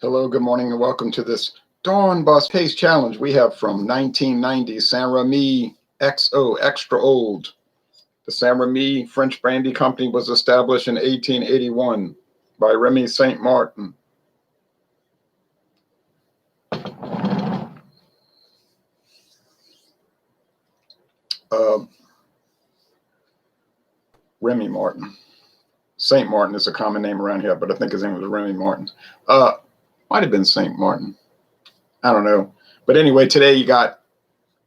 Hello, good morning, and welcome to this Dawn Bus Taste Challenge. We have from 1990 St-Rémy XO, extra old. The St-Rémy French brandy company was established in 1881 by Rémy Sainte Martin. Rémy Martin. Saint Martin is a common name around here, but I think his name was Rémy Martin. Might have been Saint Martin. I don't know. But anyway, today you got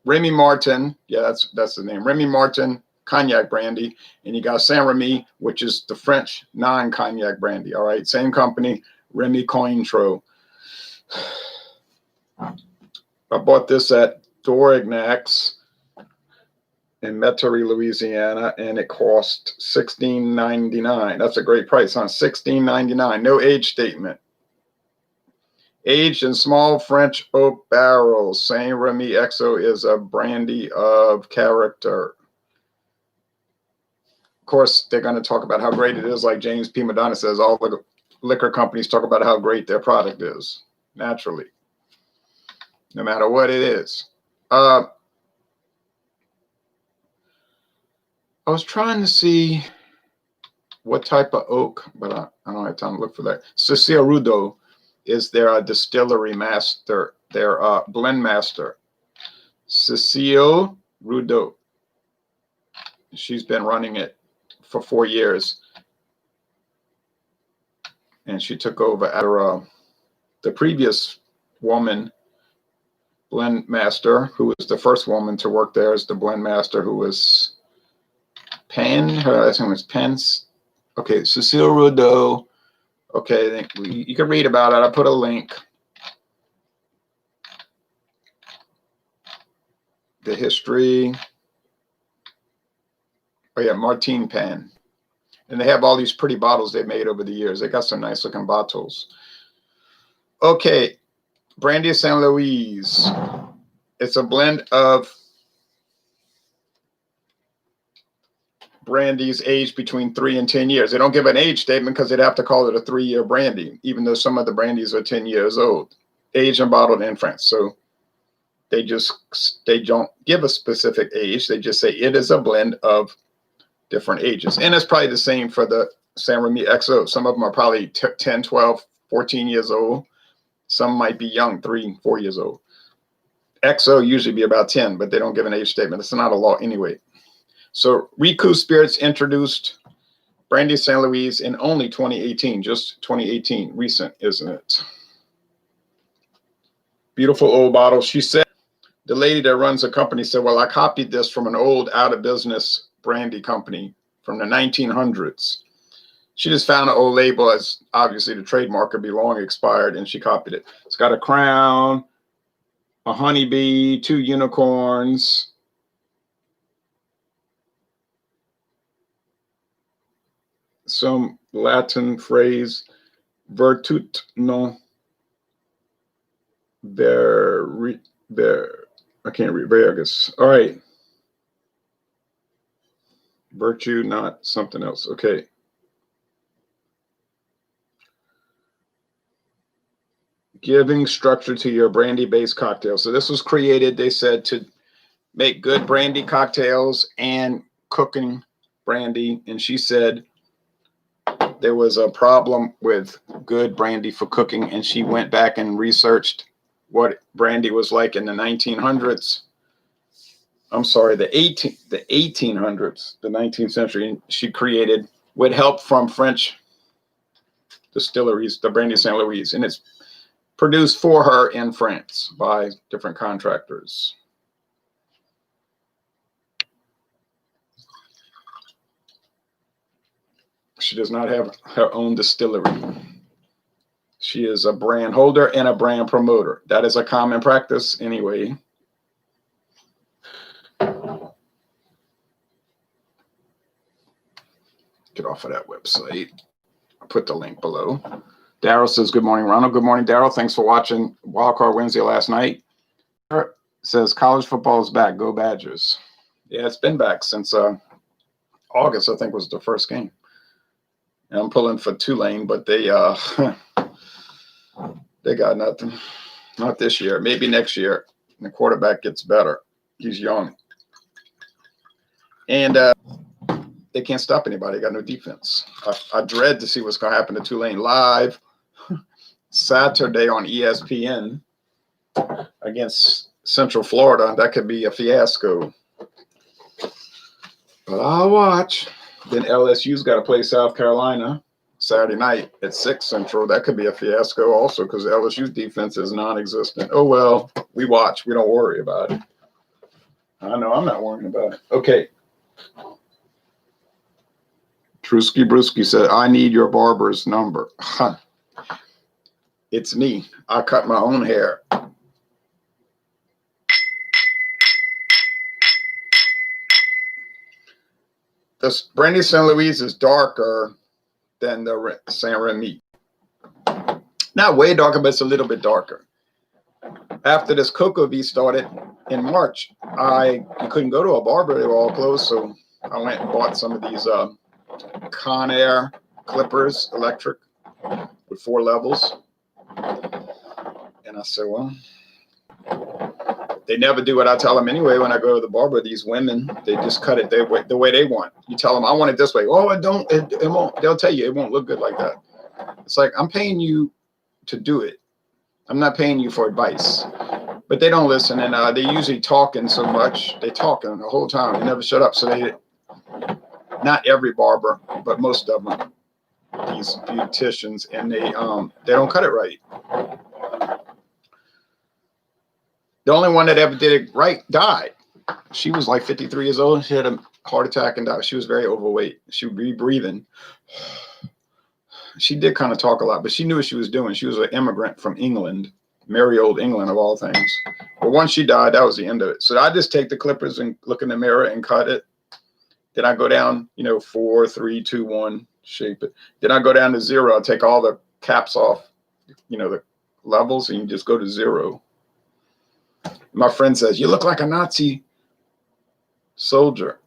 Rémy Martin. Yeah, that's the name. Rémy Martin cognac brandy. And you got St-Rémy, which is the French non-cognac brandy. All right. Same company, Rémy-Cointreau. I bought this at Dorignac's in Metairie, Louisiana, and it cost $16.99. That's a great price, huh? $16.99. No age statement. Aged in small French oak barrels, St-Rémy XO is a brandy of character. Of course, they're going to talk about how great it is, like James P. Madonna says. All the liquor companies talk about how great their product is, naturally, no matter what it is. I was trying to see what type of oak, but I don't have time to look for that. Cécile Rudeau is their distillery master, their blend master. Cécile Rudeau. She's been running it for 4 years. And she took over after the previous woman, blend master, who was the first woman to work there as the blend master, who was Penn. Her last name was Pence. Okay, Cécile Rudeau. Okay, you can read about it. I put a link. The history. Oh yeah, Martine Penn. And they have all these pretty bottles they made over the years. They got some nice looking bottles. Okay, Brandy Sainte Louise. It's a blend of brandies aged between 3 and 10 years. They don't give an age statement because they'd have to call it a 3-year brandy, even though some of the brandies are 10 years old, aged and bottled in France. So they don't give a specific age. They just say it is a blend of different ages. And it's probably the same for the St-Rémy XO. Some of them are probably 10, 12, 14 years old. Some might be young, 3, 4 years old. XO usually be about 10, but they don't give an age statement. It's not a law anyway. So Ricou Spirits introduced Brandy Sainte Louise in only 2018, just 2018, recent, isn't it? Beautiful old bottle. She said, the lady that runs the company said, well, I copied this from an old out of business brandy company from the 1900s. She just found an old label, as obviously the trademark could be long expired, and she copied it. It's got a crown, a honeybee, 2 unicorns. Some Latin phrase, virtut non ver, I can't read, Vegas. All right. Virtue, not something else. Okay. Giving structure to your brandy-based cocktail. So this was created, they said, to make good brandy cocktails and cooking brandy. And she said there was a problem with good brandy for cooking, and she went back and researched what brandy was like in the 1900s. I'm sorry, the 1800s, the 19th century. And she created, with help from French distilleries, the Brandy Sainte Louise, and it's produced for her in France by different contractors. She does not have her own distillery. She is a brand holder and a brand promoter. That is a common practice anyway. Get off of that website. I'll put the link below. Daryl says, good morning, Ronald. Good morning, Daryl. Thanks for watching Wildcard Wednesday last night. Says, college football is back. Go Badgers. Yeah, it's been back since August, I think, was the first game. And I'm pulling for Tulane, but they They got nothing. Not this year. Maybe next year. The quarterback gets better. He's young. And they can't stop anybody. They got no defense. I dread to see what's going to happen to Tulane live Saturday on ESPN against Central Florida. That could be a fiasco. But I'll watch. Then LSU's got to play South Carolina Saturday night at 6 Central. That could be a fiasco also because LSU's defense is non-existent. Oh, well, we watch. We don't worry about it. I know I'm not worrying about it. Okay. Trusky Brusky said, I need your barber's number. Huh. It's me. I cut my own hair. This Brandy Sainte Louise is darker than the St-Rémy. Not way darker, but it's a little bit darker. After this Cocoa Bee started in March, you couldn't go to a barber. They were all closed. So I went and bought some of these Conair clippers, electric, with 4 levels. And I said, well, they never do what I tell them anyway. When I go to the barber, these women, they just cut it the way they want. You tell them, I want it this way. Oh, it won't. They'll tell you it won't look good like that. It's like, I'm paying you to do it. I'm not paying you for advice. But they don't listen, and they usually talking so much. They talking the whole time. They never shut up. So not every barber, but most of them, these beauticians, and they don't cut it right. The only one that ever did it right died. She was like 53 years old. She had a heart attack and died. She was very overweight. She would be breathing. She did kind of talk a lot, but she knew what she was doing. She was an immigrant from England, merry old England of all things. But once she died, that was the end of it. So I just take the clippers and look in the mirror and cut it. Then I go down, 4, 3, 2, 1, shape it. Then I go down to 0. I take all the caps off, the levels, and you just go to 0. My friend says, you look like a Nazi soldier.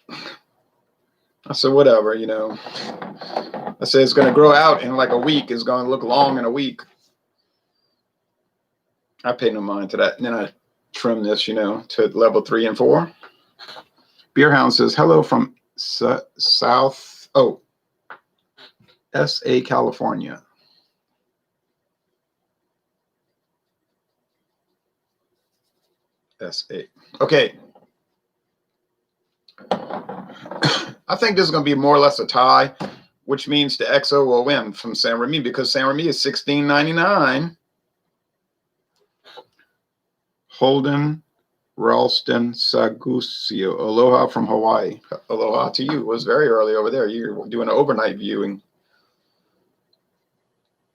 I said, whatever, I said, it's going to grow out in like a week. It's going to look long in a week. I pay no mind to that. And then I trim this, to level 3 and 4. Beerhound says, hello from SA, California. SA. Okay. I think this is going to be more or less a tie, which means the XO will win from St-Rémy because St-Rémy is $16.99. Holden Ralston Sagusio. Aloha from Hawaii. Aloha to you. It was very early over there. You're doing an overnight viewing.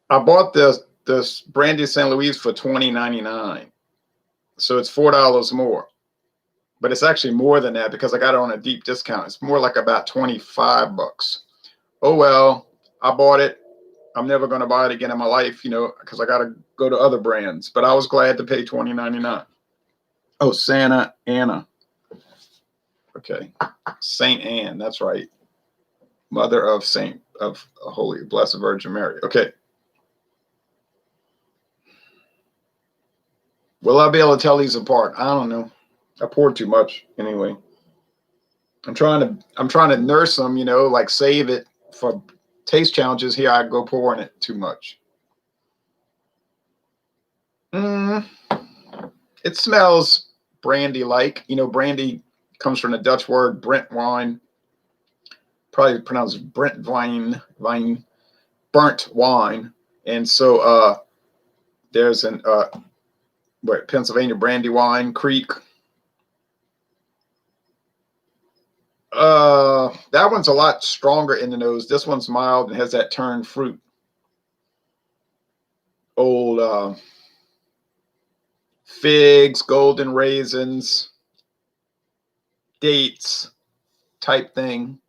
I bought this Brandy Sainte Louise for $20.99. So it's $4 more. But it's actually more than that because I got it on a deep discount. It's more like about 25 bucks. Oh, well, I bought it. I'm never going to buy it again in my life, because I got to go to other brands. But I was glad to pay $20.99. Oh, Santa Ana. Okay. Saint Anne. That's right. Mother of Holy Blessed Virgin Mary. Okay. Will I be able to tell these apart? I don't know. I poured too much anyway. I'm trying to nurse them, like save it for taste challenges. Here I go pouring it too much. It smells brandy-like. Brandy comes from the Dutch word Brent wine. Probably pronounced Brent wine, burnt wine. And so there's an Pennsylvania Brandywine Creek. That one's a lot stronger in the nose. This one's mild and has that turned fruit. Old figs, golden raisins, dates type thing.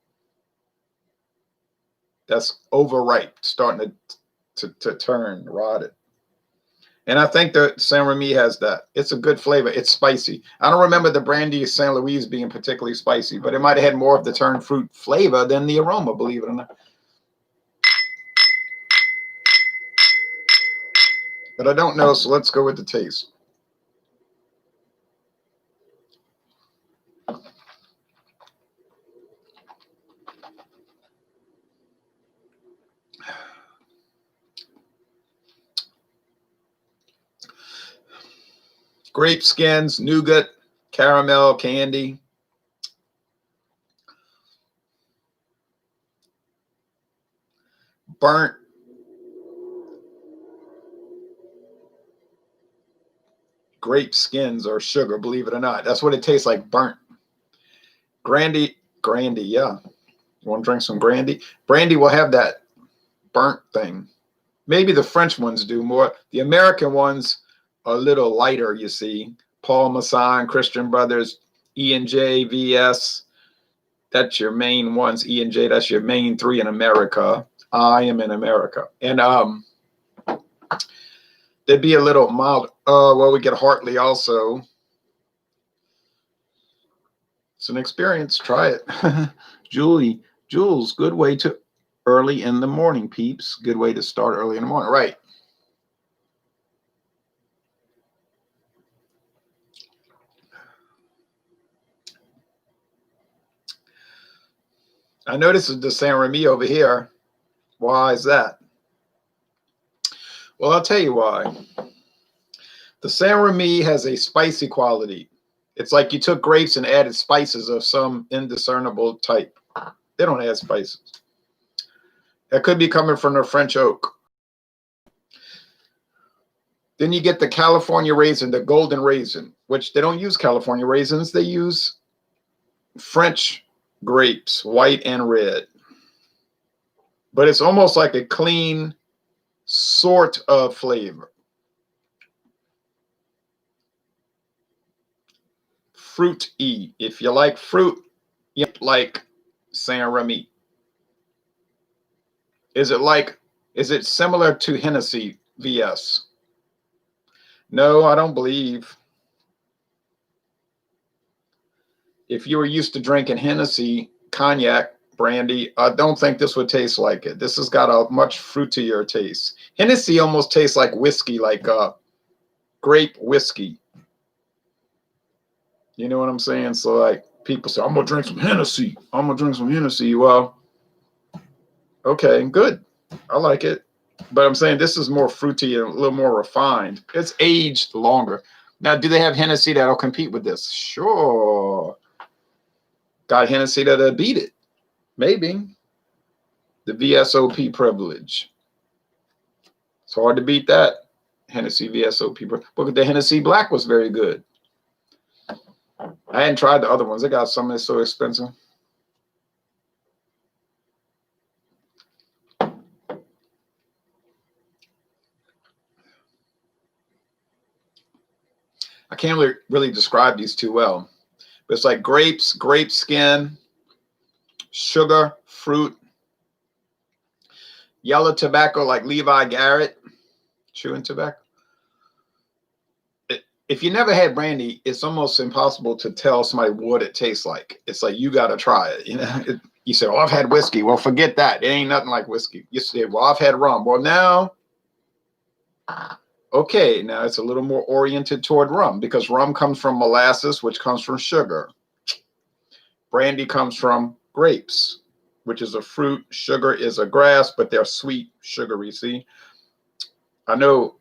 That's overripe, starting to turn, rotted. And I think that St-Rémy has that. It's a good flavor. It's spicy. I don't remember the Brandy Sainte Louise being particularly spicy, but it might have had more of the turned fruit flavor than the aroma, believe it or not. But I don't know, so let's go with the taste. Grape skins, nougat, caramel, candy. Burnt. Grape skins or sugar, believe it or not. That's what it tastes like, burnt. Brandy, yeah. You want to drink some brandy? Brandy will have that burnt thing. Maybe the French ones do more. The American ones are a little lighter, you see. Paul Masson, Christian Brothers, E&J, VS. That's your main ones. E&J, that's your main three in America. I am in America. And there'd be a little mild. Well, we get Hartley also. It's an experience. Try it. Jules, good way to early in the morning, peeps. Good way to start early in the morning. Right. I notice the St-Rémy over here. Why is that? Well, I'll tell you why. The St-Rémy has a spicy quality. It's like you took grapes and added spices of some indiscernible type. They don't add spices. That could be coming from the French oak. Then you get the California raisin, the golden raisin, which they don't use California raisins. They use French grapes, white and red. But it's almost like a clean sort of flavor. Fruity. If you like fruit, you like St-Rémy. Is it similar to Hennessy VS? No, I don't believe. If you were used to drinking Hennessy, cognac, brandy, I don't think this would taste like it. This has got a much fruitier taste. Hennessy almost tastes like whiskey, like grape whiskey. You know what I'm saying? So like people say, I'm gonna drink some Hennessy. I'm gonna drink some Hennessy. Well, okay, good. I like it. But I'm saying this is more fruity and a little more refined. It's aged longer. Now, do they have Hennessy that'll compete with this? Sure. Got Hennessy that'll beat it. Maybe. The VSOP privilege. It's hard to beat that. Hennessy VSOP privilege. But the Hennessy Black was very good. I hadn't tried the other ones. They got some that's so expensive. I can't really describe these too well. But it's like grapes, grape skin, sugar, fruit, yellow tobacco like Levi Garrett, chewing tobacco. If you never had brandy, it's almost impossible to tell somebody what it tastes like. It's like you got to try it. You know, you say, "Oh, I've had whiskey." Well, forget that. It ain't nothing like whiskey. You say, "Well, I've had rum." Well, now, okay, now it's a little more oriented toward rum because rum comes from molasses, which comes from sugar. Brandy comes from grapes, which is a fruit. Sugar is a grass, but they're sweet, sugary. See, I know.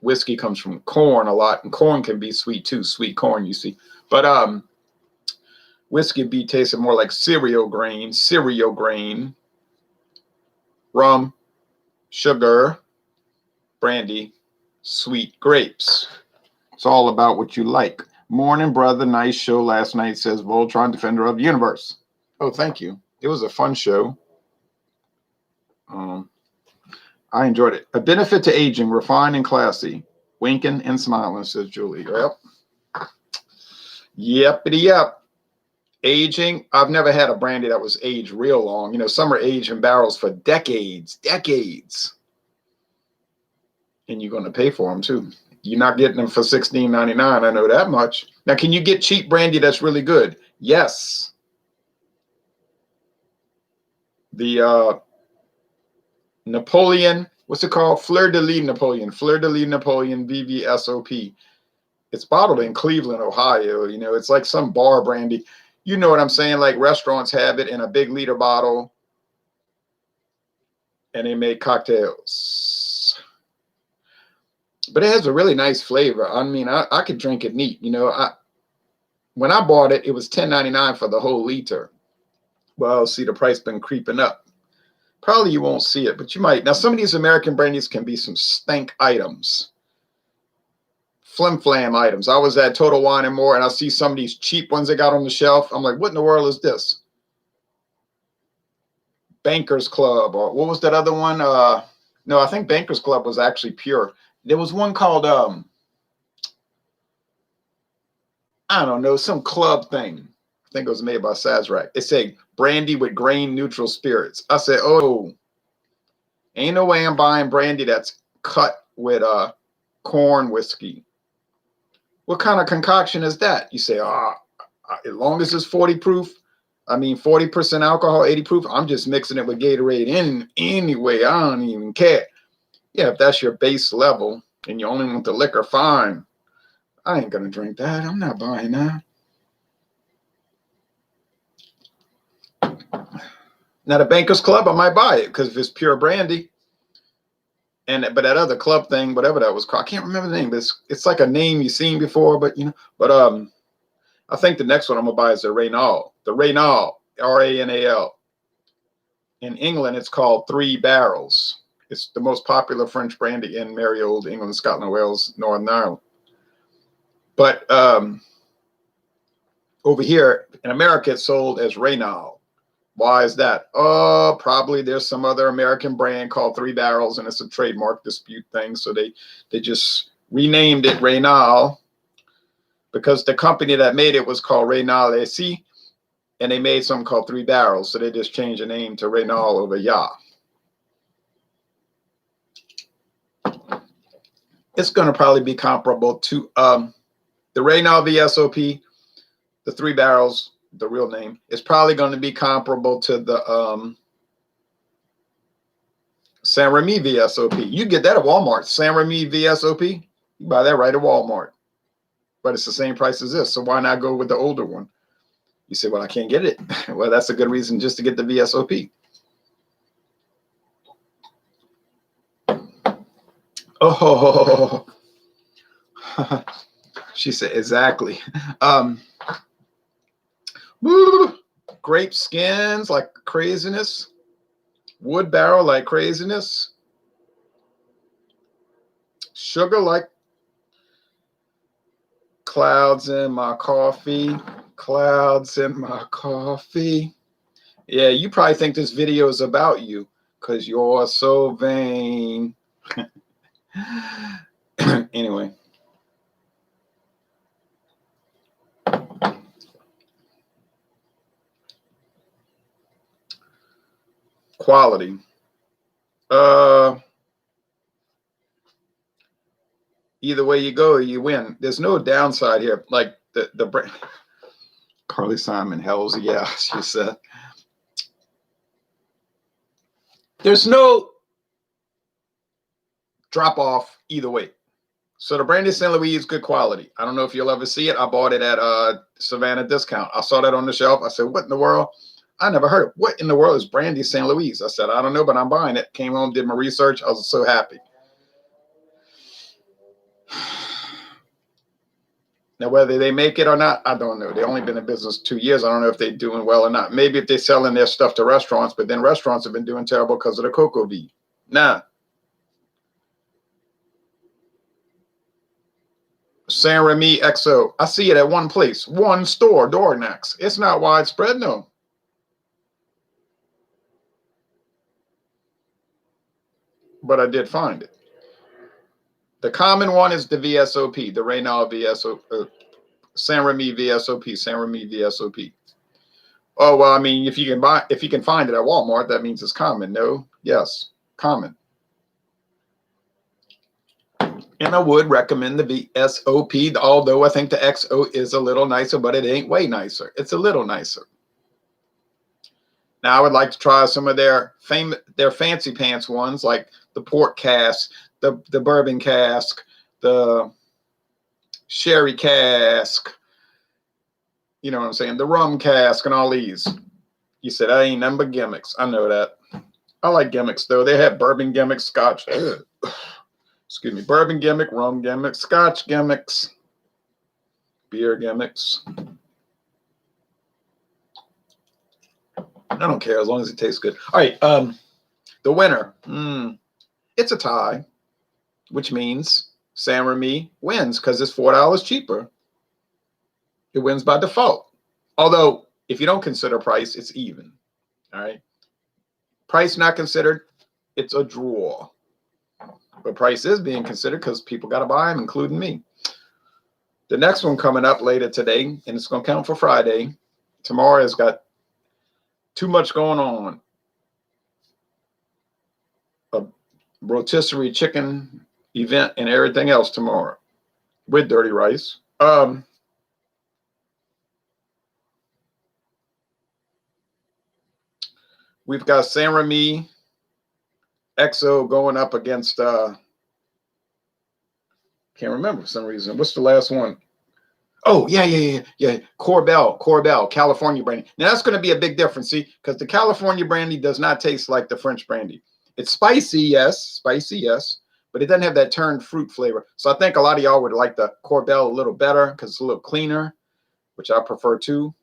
Whiskey comes from corn a lot, and corn can be sweet too. Sweet corn, you see. But whiskey be tasting more like cereal grain. Rum, sugar, brandy, sweet grapes. It's all about what you like. Morning, brother. Nice show last night, says Voltron, Defender of the Universe. Oh, thank you. It was a fun show. I enjoyed it. A benefit to aging, refined and classy. Winking and smiling, says Julie. Yep. Yep. Aging. I've never had a brandy that was aged real long. You know, some are aged in barrels for decades. And you're going to pay for them too. You're not getting them for $16.99. I know that much. Now, can you get cheap brandy that's really good? Yes. The Napoleon What's it called? Fleur de Lis Napoleon. Fleur de Lis Napoleon VVSOP. It's bottled in Cleveland, Ohio. You know, it's like some bar brandy. You know what I'm saying? Like restaurants have it in a big liter bottle, and they make cocktails. But it has a really nice flavor. I mean, I could drink it neat. You know, when I bought it, it was $10.99 for the whole liter. Well, see, the price been creeping up. Probably you won't see it, but you might. Now, some of these American brandies can be some stank items. Flim-flam items. I was at Total Wine and More, and I see some of these cheap ones they got on the shelf. I'm like, what in the world is this? Bankers Club, or what was that other one? No, I think Bankers Club was actually pure. There was one called, I don't know, some club thing. I think it was made by Sazerac. It said brandy with grain neutral spirits. I said, oh, ain't no way I'm buying brandy that's cut with corn whiskey. What kind of concoction is that? You say, as long as it's 40 proof, I mean 40% alcohol, 80 proof, I'm just mixing it with Gatorade anyway. I don't even care. Yeah, if that's your base level and you only want the liquor, fine. I ain't gonna drink that. I'm not buying that. Now the Bankers Club, I might buy it because if it's pure brandy. But that other club thing, whatever that was called, I can't remember the name, but it's like a name you've seen before, but you know. But I think the next one I'm gonna buy is the Raynal. The Raynal, R-A-N-A-L. In England, it's called 3 Barrels. It's the most popular French brandy in merry old England, Scotland, Wales, Northern Ireland. But over here in America, it's sold as Raynal. Why is that? Oh, probably there's some other American brand called 3 Barrels, and it's a trademark dispute thing. So they just renamed it Raynal because the company that made it was called Raynal AC, and they made something called 3 Barrels. So they just changed the name to Raynal over Ya. It's going to probably be comparable to the Raynal VSOP, the 3 Barrels. The real name is probably going to be comparable to the St-Rémy VSOP. You get that at Walmart. St-Rémy VSOP, you buy that right at Walmart. But it's the same price as this. So why not go with the older one? You say, well, I can't get it. Well, that's a good reason just to get the VSOP. Oh, she said, exactly. Grape skins like craziness. Wood barrel like craziness. Sugar like clouds in my coffee. Clouds in my coffee. Yeah, you probably think this video is about you because you're so vain. Anyway. Quality. Either way you go, you win. There's no downside here. Like the brand. Carly Simon, hells yeah, she said. There's no drop off either way. So the Brandy Sainte Louise, good quality. I don't know if you'll ever see it. I bought it at Savannah Discount. I saw that on the shelf. I said, what in the world? I never heard of what in the world is Brandy Sainte Louise? I said, I don't know, but I'm buying it. Came home, did my research. I was so happy. Now, whether they make it or not, I don't know. They've only been in business 2 years. I don't know if they're doing well or not. Maybe if they're selling their stuff to restaurants, but then restaurants have been doing terrible because of the cocoa bean. Nah. St-Rémy XO. I see it at one place, one store, Dorignac's. It's not widespread, no. But I did find it. The common one is the VSOP, the Raynal VSOP, St-Rémy VSOP, St-Rémy VSOP. Oh well, I mean, if you can find it at Walmart, that means it's common. No, yes, common. And I would recommend the VSOP, although I think the XO is a little nicer, but it ain't way nicer. It's a little nicer. Now I would like to try some of their fancy pants ones, like the port cask, the bourbon cask, the sherry cask, you know what I'm saying, the rum cask, and all these. You said, I ain't nothing but gimmicks. I know that. I like gimmicks, though. They have bourbon gimmicks, scotch. Excuse me. Bourbon gimmick, rum gimmick, scotch gimmicks, beer gimmicks. I don't care as long as it tastes good. All right. The winner. It's a tie, which means St-Rémy wins because it's $4 cheaper. It wins by default. Although, if you don't consider price, it's even. All right. Price not considered, it's a draw. But price is being considered because people got to buy them, including me. The next one coming up later today, and it's going to count for Friday. Tomorrow has got too much going on. A rotisserie chicken event and everything else tomorrow with dirty rice. We've got St-Rémy XO going up against, can't remember for some reason. What's the last one? Oh, yeah. Corbel, California brandy. Now, that's going to be a big difference, see, because the California brandy does not taste like the French brandy. It's spicy, yes, but it doesn't have that turned fruit flavor. So I think a lot of y'all would like the Corbel a little better because it's a little cleaner, which I prefer too.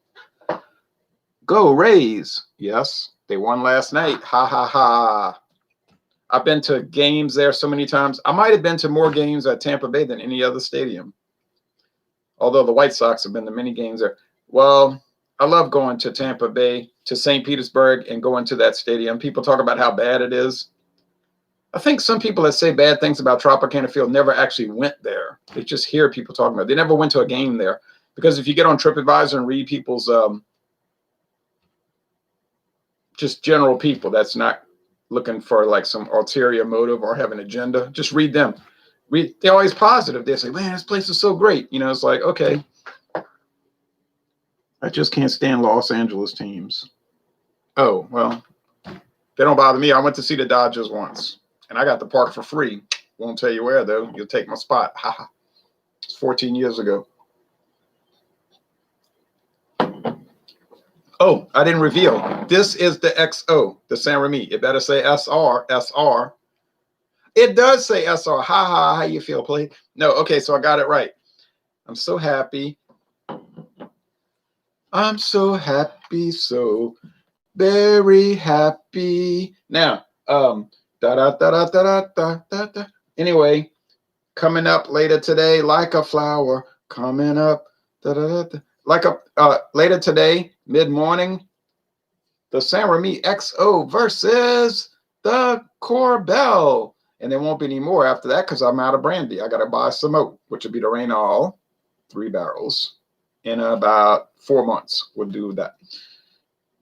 Go Rays. Yes, they won last night. Ha, ha, ha. I've been to games there so many times. I might have been to more games at Tampa Bay than any other stadium. Although the White Sox have been to many games there. Well, I love going to Tampa Bay, to St. Petersburg, and going to that stadium. People talk about how bad it is. I think some people that say bad things about Tropicana Field never actually went there. They just hear people talking about it. They never went to a game there. Because if you get on TripAdvisor and read people's just general people that's not looking for like some ulterior motive or have an agenda, just read them. They're always positive. They say, man, this place is so great. You know, it's like, okay. I just can't stand Los Angeles teams. Oh, well, they don't bother me. I went to see the Dodgers once, and I got the park for free. Won't tell you where, though. You'll take my spot. Ha. It's 14 years ago. Oh, I didn't reveal. This is the XO, the St-Rémy. It better say SR. It does say SR. Ha. How you feel, please? No, okay, so I got it right. I'm so happy. I'm so happy, so very happy. Now, Anyway, coming up later today, like a flower. Coming up, later today, mid-morning, the St-Rémy XO versus the Corbel. And there won't be any more after that because I'm out of brandy. I got to buy some more, which would be the Reynal, 3 barrels, in about 4 months. We'll do that.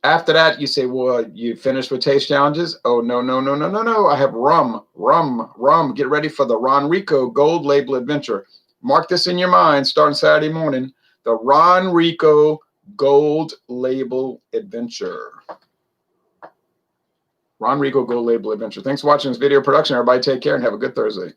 After that, you say, well, you finished with taste challenges? Oh, no. I have rum. Get ready for the Ricou Gold Label Adventure. Mark this in your mind starting Saturday morning. The Ricou Gold Label Adventure. Ricou Gold Label Adventure. Thanks for watching this video production. Everybody take care and have a good Thursday.